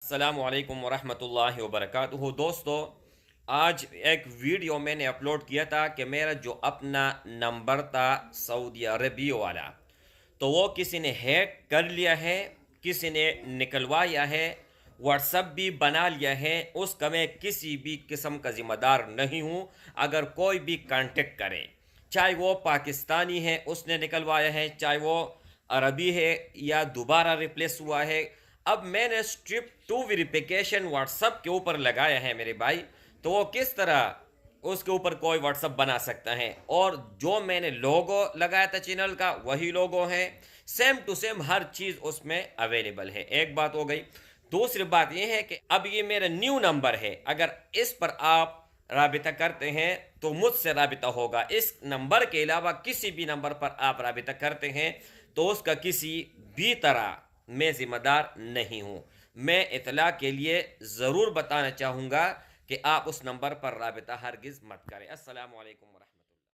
अस्सलामुअलैकुम वरहमतुल्लाहि वबरकातुहू। दोस्तों, आज एक वीडियो मैंने अपलोड किया था कि मेरा जो अपना नंबर था सऊदी अरबिया वाला, तो वो किसी ने हैक कर लिया है, किसी ने निकलवाया है, व्हाट्सअप भी बना लिया है। उसका मैं किसी भी किस्म का ज़िम्मेदार नहीं हूँ। अगर कोई भी कांटेक्ट करे, चाहे वो पाकिस्तानी है उसने निकलवाया है, चाहे वो अरबी है या दोबारा रिप्लेस हुआ है। अब मैंने स्ट्रिप टू वेरिफिकेशन व्हाट्सअप के ऊपर लगाया है मेरे भाई, तो वो किस तरह उसके ऊपर कोई व्हाट्सअप बना सकता है। और जो मैंने लोगो लगाया था चैनल का वही लोगो है, सेम टू सेम हर चीज़ उसमें अवेलेबल है। एक बात हो गई। दूसरी बात यह है कि अब ये मेरा न्यू नंबर है, अगर इस पर आप राबिता करते हैं तो मुझसे राबिता होगा। इस नंबर के अलावा किसी भी नंबर पर आप राबिता करते हैं तो उसका किसी भी तरह मैं ज़िम्मेदार नहीं हूँ। मैं इतला के लिए ज़रूर बताना चाहूँगा कि आप उस नंबर पर राबिता हरगिज़ मत करें। अस्सलामु अलैकुम।